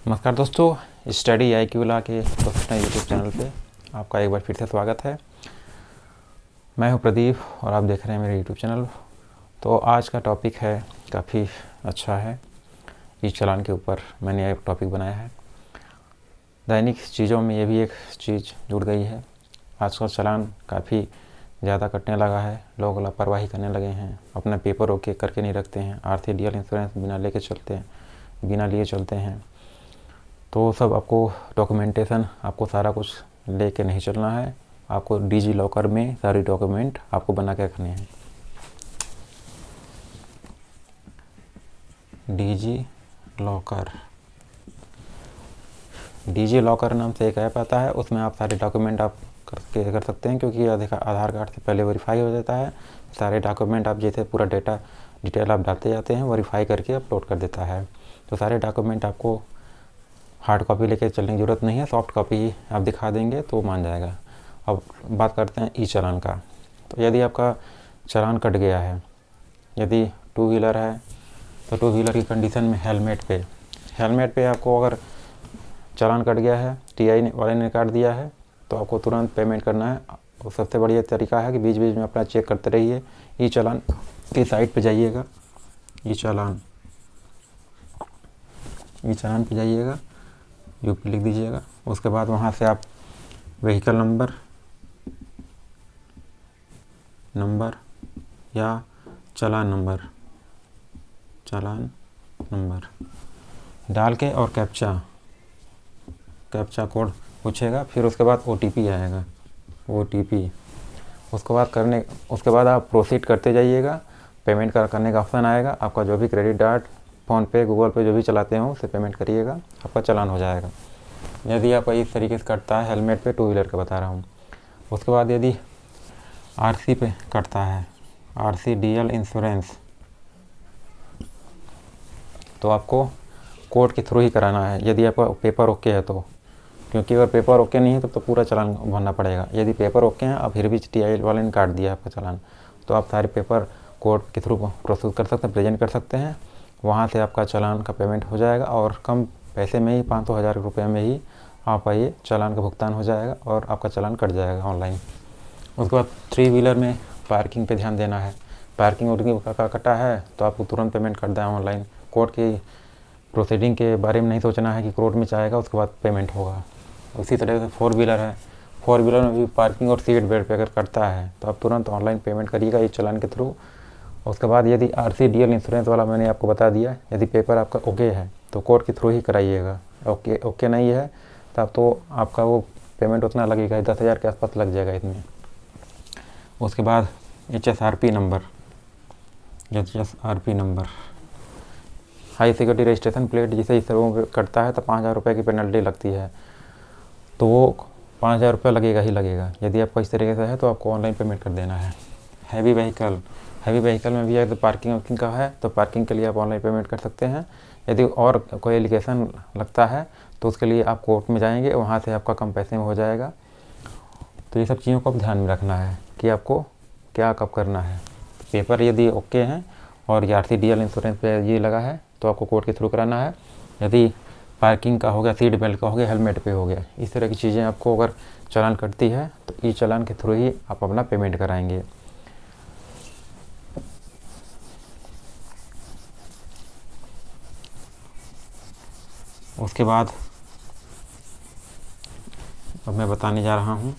नमस्कार दोस्तों, study IQ के प्रोफेशनल यूट्यूब चैनल पे आपका एक बार फिर से स्वागत है। मैं हूं प्रदीप और आप देख रहे हैं मेरे यूट्यूब चैनल। तो आज का टॉपिक है काफ़ी अच्छा है। ई चालान के ऊपर मैंने एक टॉपिक बनाया है। दैनिक चीज़ों में ये भी एक चीज़ जुड़ गई है। आजकल चालान काफ़ी ज़्यादा कटने लगा है। लोग लापरवाही करने लगे हैं, अपना पेपर ओके करके नहीं रखते हैं, RC-DL इंश्योरेंस बिना लिए चलते हैं। तो सब आपको डॉक्यूमेंटेशन आपको सारा कुछ लेके नहीं चलना है। आपको डिजी लॉकर में सारी डॉक्यूमेंट आपको बना के रखने हैं। डिजी लॉकर नाम से एक ऐप आता है, उसमें आप सारे डॉक्यूमेंट आप कर सकते हैं, क्योंकि आधार कार्ड से पहले वेरीफाई हो जाता है। सारे डॉक्यूमेंट आप जैसे पूरा डिटेल आप डालते जाते हैं, वेरीफाई करके अपलोड कर देता है। तो सारे डॉक्यूमेंट आपको हार्ड कॉपी लेके चलने की ज़रूरत नहीं है, सॉफ्ट कॉपी ही आप दिखा देंगे तो मान जाएगा। अब बात करते हैं ई चालान का। तो यदि आपका चालान कट गया है, यदि टू व्हीलर है तो टू व्हीलर की कंडीशन में हेलमेट पे आपको अगर चालान कट गया है, TI वाले ने काट दिया है, तो आपको तुरंत पेमेंट करना है। और सबसे बढ़िया तरीका है कि बीच बीच में अपना चेक करते रहिए। ई चालान की साइट पे जाइएगा, ई चालान पे जाइएगा, यूपी लिख दीजिएगा। उसके बाद वहाँ से आप व्हीकल नंबर या चालान नंबर डाल के और कैप्चा कोड पूछेगा। फिर उसके बाद OTP आएगा, उसके बाद आप प्रोसीड करते जाइएगा। पेमेंट करने का ऑप्शन आएगा। आपका जो भी क्रेडिट कार्ड, फ़ोनपे, गूगल पे जो भी चलाते हो उससे पेमेंट करिएगा, आपका चालान हो जाएगा। यदि आपका इस तरीके से कटता है हेलमेट पे, टू व्हीलर का बता रहा हूँ। उसके बाद यदि RC पे कटता है, RC-DL इंश्योरेंस, तो आपको कोर्ट के थ्रू ही कराना है, यदि आपका पेपर ओके है तो। क्योंकि अगर पेपर ओके नहीं है तो पूरा चालान भरना पड़ेगा। यदि पेपर ओके हैं और फिर भी TI वाले ने काट दिया आपका चालान, तो आप सारे पेपर कोर्ट के थ्रू प्रोसेस कर सकते हैं, प्रेजेंट कर सकते हैं। वहाँ से आपका चालान का पेमेंट हो जाएगा और कम पैसे में ही 500-1000 रुपये में ही आपका ये चालान का भुगतान हो जाएगा और आपका चालान कट जाएगा ऑनलाइन। उसके बाद 3 व्हीलर में पार्किंग पे ध्यान देना है। पार्किंग का कटा है तो आपको तुरंत पेमेंट कर दें ऑनलाइन। कोर्ट की प्रोसीडिंग के बारे में नहीं सोचना है कि कोर्ट में जाएगा उसके बाद पेमेंट होगा। उसी तरह से 4 व्हीलर है, 4 व्हीलर में भी पार्किंग और सीट बेल्ट पे अगर कटता है तो आप तुरंत ऑनलाइन पेमेंट करिएगा इस चालान के थ्रू। उसके बाद यदि RC-DL इंश्योरेंस वाला मैंने आपको बता दिया, यदि पेपर आपका ओके है तो कोर्ट के थ्रू ही कराइएगा। ओके नहीं है तब तो आपका वो पेमेंट उतना लगेगा, 10,000 के आसपास लग जाएगा इसमें। उसके बाद HSRP number, high security registration plate, जिसे इस तरह कटता है तो 5,000 रुपये की पेनल्टी लगती है। तो वो 5,000 रुपये लगेगा ही लगेगा। यदि आपका इस तरीके से है तो आपको ऑनलाइन पेमेंट कर देना है। हैवी व्हीकल में भी अगर पार्किंग का है तो पार्किंग के लिए आप ऑनलाइन पेमेंट कर सकते हैं। यदि और कोई एलिगेशन लगता है तो उसके लिए आप कोर्ट में जाएंगे, वहाँ से आपका कम पैसे में हो जाएगा। तो ये सब चीज़ों को आप ध्यान में रखना है कि आपको क्या कब करना है। पेपर यदि ओके हैं और ये RC-DL इंश्योरेंस पे ये लगा है तो आपको कोर्ट के थ्रू कराना है। यदि पार्किंग का हो गया, सीट बेल्ट का हो गया, हेलमेट पे हो गया, इस तरह की चीज़ें आपको अगर चालान कटती है तो ई चालान के थ्रू ही आप अपना पेमेंट कराएंगे। उसके बाद अब मैं बताने जा रहा हूँ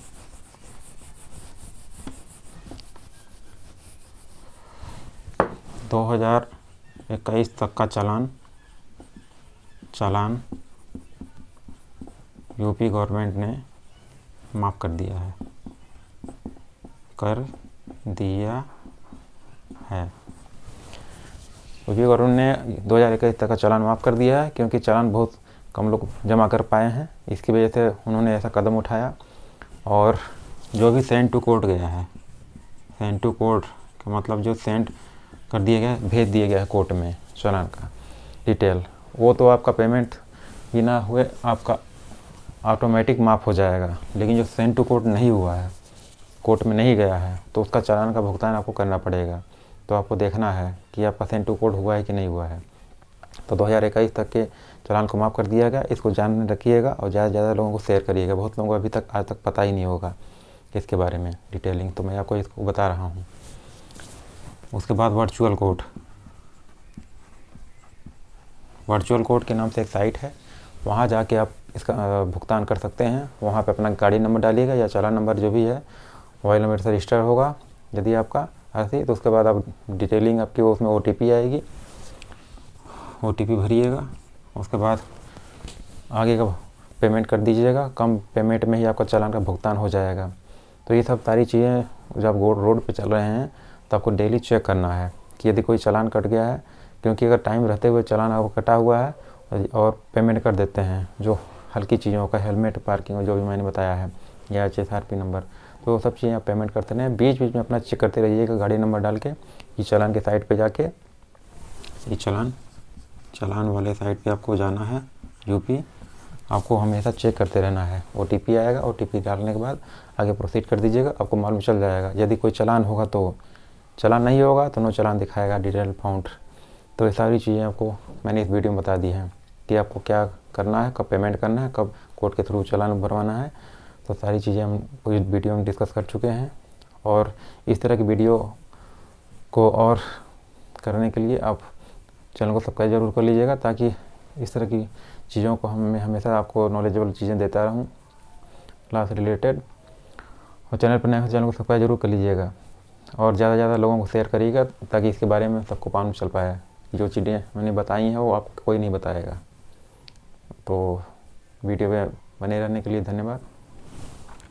2021 तक का चालान यूपी गवर्नमेंट ने माफ़ कर दिया है। यूपी गवर्नमेंट ने 2021 तक का चालान माफ़ कर दिया है, क्योंकि चालान बहुत कम लोग जमा कर पाए हैं। इसकी वजह से उन्होंने ऐसा कदम उठाया। और जो भी सेंड टू कोर्ट गया है, सेंड टू कोर्ट का मतलब जो सेंड कर दिया गया, भेज दिया गया है कोर्ट में चालान का डिटेल, वो तो आपका पेमेंट बिना हुए आपका ऑटोमेटिक माफ़ हो जाएगा। लेकिन जो सेंड टू कोर्ट नहीं हुआ है, कोर्ट में नहीं गया है, तो उसका चालान का भुगतान आपको करना पड़ेगा। तो आपको देखना है कि आपका सेंड टू कोर्ट हुआ है कि नहीं हुआ है। तो 2021 तक के चालान को माफ़ कर दिया गया। इसको ध्यान में रखिएगा और ज़्यादा से ज़्यादा लोगों को शेयर करिएगा। बहुत लोगों को अभी तक आज तक पता ही नहीं होगा इसके बारे में डिटेलिंग, तो मैं आपको इसको बता रहा हूँ। उसके बाद वर्चुअल कोड के नाम से एक साइट है, वहाँ जाके आप इसका भुगतान कर सकते हैं। वहाँ पे अपना गाड़ी नंबर डालिएगा या चालान नंबर जो भी है मोबाइल नंबर से रजिस्टर होगा यदि आपका ऐसे, तो उसके बाद आप डिटेलिंग आपकी वो उसमें OTP आएगी, OTP भरिएगा। उसके बाद आगे का पेमेंट कर दीजिएगा। कम पेमेंट में ही आपका चालान का भुगतान हो जाएगा। तो ये सब सारी चीज़ें जब आप रोड पे चल रहे हैं तो आपको डेली चेक करना है कि यदि कोई चालान कट गया है, क्योंकि अगर टाइम रहते हुए चालान आपको कटा हुआ है और पेमेंट कर देते हैं जो हल्की चीज़ों का, हेलमेट, पार्किंग, जो भी मैंने बताया है, या HSRP नंबर, तो वो सब चीज़ें आप पेमेंट करते रहें। बीच बीच में अपना चेक करते रहिएगा गाड़ी नंबर डाल के। ये चालान के साइट पे जाके ये चालान वाले साइट पे आपको जाना है, UP। आपको हमेशा चेक करते रहना है। OTP आएगा, OTP डालने के बाद आगे प्रोसीड कर दीजिएगा, आपको मालूम चल जाएगा। यदि कोई चालान होगा तो चालान, नहीं होगा तो नो चालान दिखाएगा, डिटेल फाउंड। तो ये सारी चीज़ें आपको मैंने इस वीडियो में बता दी हैं कि आपको क्या करना है, कब पेमेंट करना है, कब कोर्ट के थ्रू चालान भरवाना है। तो सारी चीज़ें हम इस वीडियो में डिस्कस कर चुके हैं। और इस तरह की वीडियो को और करने के लिए आप चैनल को सब्सक्राइब जरूर कर लीजिएगा, ताकि इस तरह की चीज़ों को मैं हमेशा आपको नॉलेजेबल चीज़ें देता रहूँ लॉ से रिलेटेड। और चैनल पर नए हो चैनल को सब्सक्राइब जरूर कर लीजिएगा और ज़्यादा से ज़्यादा लोगों को शेयर करिएगा, ताकि इसके बारे में सबको मालूम चल पाए। जो चीज़ें मैंने बताई हैं वो आपको कोई नहीं बताएगा। तो वीडियो में बने रहने के लिए धन्यवाद।